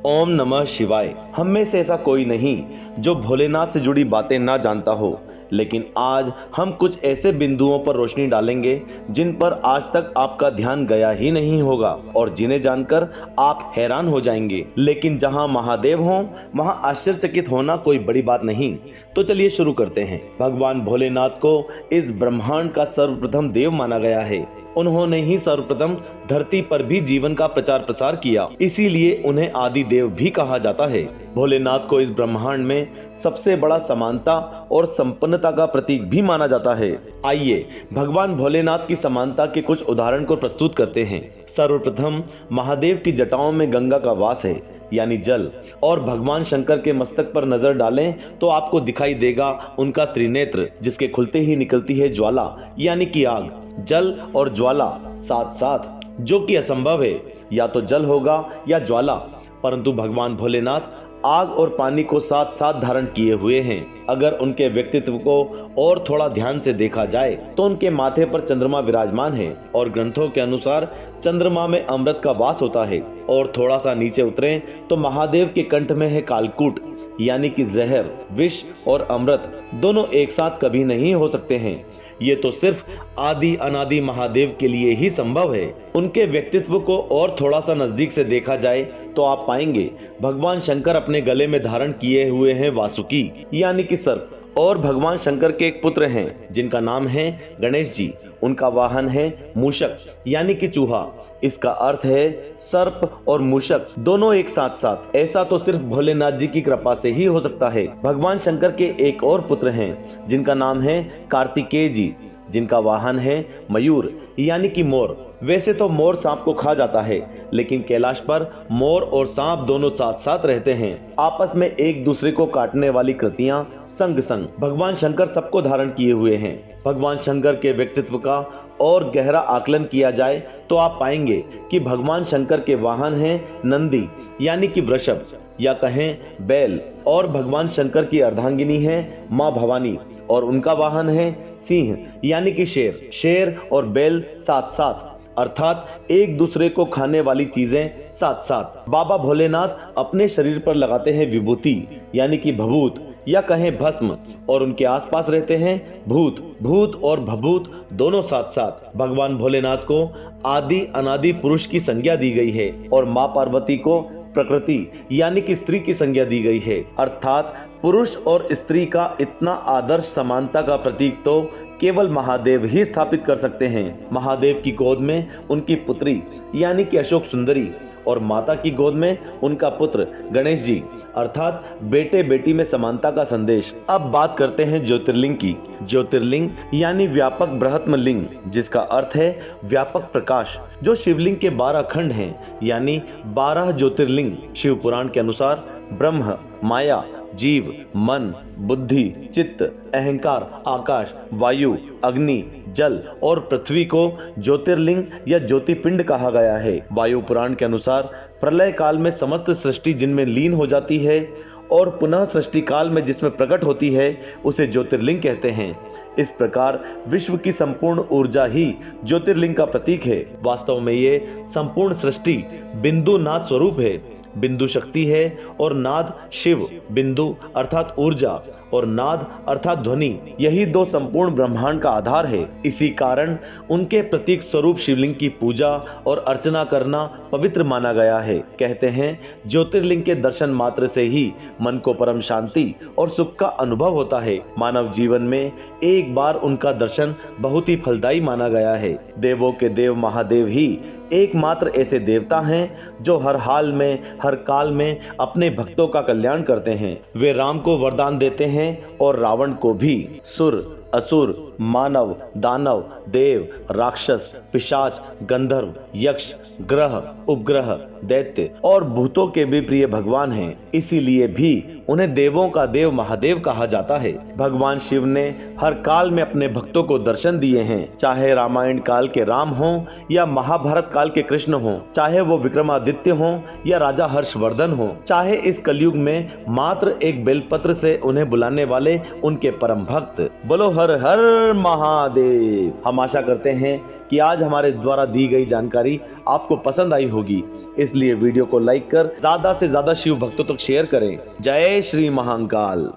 ओम नमः शिवाय। हम में से ऐसा कोई नहीं जो भोलेनाथ से जुड़ी बातें ना जानता हो, लेकिन आज हम कुछ ऐसे बिंदुओं पर रोशनी डालेंगे जिन पर आज तक आपका ध्यान गया ही नहीं होगा और जिन्हें जानकर आप हैरान हो जाएंगे। लेकिन जहां महादेव हों वहां आश्चर्यचकित होना कोई बड़ी बात नहीं। तो चलिए शुरू करते हैं। भगवान भोलेनाथ को इस ब्रह्मांड का सर्वप्रथम देव माना गया है। उन्होंने ही सर्वप्रथम धरती पर भी जीवन का प्रचार प्रसार किया, इसीलिए उन्हें आदि देव भी कहा जाता है। भोलेनाथ को इस ब्रह्मांड में सबसे बड़ा समानता और संपन्नता का प्रतीक भी माना जाता है। आइए भगवान भोलेनाथ की समानता के कुछ उदाहरण को प्रस्तुत करते हैं। सर्वप्रथम महादेव की जटाओं में गंगा का वास है, यानी जल, और भगवान शंकर के मस्तक पर नजर डालें तो आपको दिखाई देगा उनका त्रिनेत्र, जिसके खुलते ही निकलती है ज्वाला, यानी कि आग। जल और ज्वाला साथ साथ, जो कि असंभव है, या तो जल होगा या ज्वाला, परंतु भगवान भोलेनाथ आग और पानी को साथ साथ धारण किए हुए हैं। अगर उनके व्यक्तित्व को और थोड़ा ध्यान से देखा जाए तो उनके माथे पर चंद्रमा विराजमान है और ग्रंथों के अनुसार चंद्रमा में अमृत का वास होता है। और थोड़ा सा नीचे उतरें तो महादेव के कंठ में है कालकूट, यानी कि जहर, विष और अमृत दोनों एक साथ कभी नहीं हो सकते हैं। ये तो सिर्फ आदि अनादि महादेव के लिए ही संभव है। उनके व्यक्तित्व को और थोड़ा सा नजदीक से देखा जाए तो आप पाएंगे भगवान शंकर अपने गले में धारण किए हुए हैं वासुकी, यानी कि सर्प। और भगवान शंकर के एक पुत्र हैं जिनका नाम है गणेश जी। उनका वाहन है मूषक, यानी कि चूहा। इसका अर्थ है सर्प और मूषक दोनों एक साथ साथ। ऐसा तो सिर्फ भोलेनाथ जी की कृपा से ही हो सकता है। भगवान शंकर के एक और पुत्र हैं जिनका नाम है कार्तिकेय जी, जिनका वाहन है मयूर, यानी कि मोर। वैसे तो मोर सांप को खा जाता है, लेकिन कैलाश पर मोर और सांप दोनों साथ साथ रहते हैं। आपस में एक दूसरे को काटने वाली कृतियां संग संग भगवान शंकर सबको धारण किए हुए हैं। भगवान शंकर के व्यक्तित्व का और गहरा आकलन किया जाए तो आप पाएंगे कि भगवान शंकर के वाहन हैं नंदी, यानी कि वृषभ, या कहें बैल। और भगवान शंकर की अर्धांगिनी है माँ भवानी और उनका वाहन है सिंह, यानी कि शेर। शेर और बैल साथ साथ, अर्थात एक दूसरे को खाने वाली चीजें साथ साथ। बाबा भोलेनाथ अपने शरीर पर लगाते हैं विभूति, यानी कि भभूत, या कहें भस्म, और उनके आसपास रहते हैं भूत। भूत और भभूत दोनों साथ साथ। भगवान भोलेनाथ को आदि अनादि पुरुष की संज्ञा दी गई है और माँ पार्वती को प्रकृति, यानी कि स्त्री की संज्ञा दी गई है। अर्थात पुरुष और स्त्री का इतना आदर्श समानता का प्रतीक तो केवल महादेव ही स्थापित कर सकते हैं। महादेव की गोद में उनकी पुत्री, यानी कि अशोक सुंदरी, और माता की गोद में उनका पुत्र गणेश जी, अर्थात बेटे बेटी में समानता का संदेश। अब बात करते हैं ज्योतिर्लिंग की। ज्योतिर्लिंग यानी व्यापक बृहत्म लिंग, जिसका अर्थ है व्यापक प्रकाश, जो शिवलिंग के 12 खंड हैं, यानी 12 ज्योतिर्लिंग। शिव पुराण के अनुसार ब्रह्म, माया, जीव, मन, बुद्धि, चित्त, अहंकार, आकाश, वायु, अग्नि, जल और पृथ्वी को ज्योतिर्लिंग या ज्योतिपिंड कहा गया है। वायु पुराण के अनुसार प्रलय काल में समस्त सृष्टि जिनमें लीन हो जाती है और पुनः सृष्टि काल में जिसमें प्रकट होती है उसे ज्योतिर्लिंग कहते हैं। इस प्रकार विश्व की संपूर्ण ऊर्जा ही ज्योतिर्लिंग का प्रतीक है। वास्तव में ये संपूर्ण सृष्टि बिंदु नाद स्वरूप है। बिंदु शक्ति है और नाद शिव। बिंदु अर्थात ऊर्जा और नाद अर्थात ध्वनि, यही दो संपूर्ण ब्रह्मांड का आधार है। इसी कारण उनके प्रतीक स्वरूप शिवलिंग की पूजा और अर्चना करना पवित्र माना गया है। कहते हैं ज्योतिर्लिंग के दर्शन मात्र से ही मन को परम शांति और सुख का अनुभव होता है। मानव जीवन में एक बार उनका दर्शन बहुत ही फलदायी माना गया है। देवों के देव महादेव ही एकमात्र ऐसे देवता हैं जो हर हाल में, हर काल में अपने भक्तों का कल्याण करते हैं। वे राम को वरदान देते हैं और रावण को भी। सुर, असुर, मानव, दानव, देव, राक्षस, पिशाच, गंधर्व, यक्ष, ग्रह, उपग्रह, दैत्य और भूतों के भी प्रिय भगवान हैं। इसीलिए भी उन्हें देवों का देव महादेव कहा जाता है। भगवान शिव ने हर काल में अपने भक्तों को दर्शन दिए हैं, चाहे रामायण काल के राम हों या महाभारत काल के कृष्ण हों, चाहे वो विक्रमादित्य हों या राजा हर्षवर्धन हों, चाहे इस कलयुग में मात्र एक बेलपत्र से उन्हें बुलाने वाले उनके परम भक्त। बोलो हर हर महादेव। हम आशा करते हैं कि आज हमारे द्वारा दी गई जानकारी आपको पसंद आई होगी, इसलिए वीडियो को लाइक कर ज्यादा से ज्यादा शिव भक्तों तक शेयर करें। जय श्री महाकाल।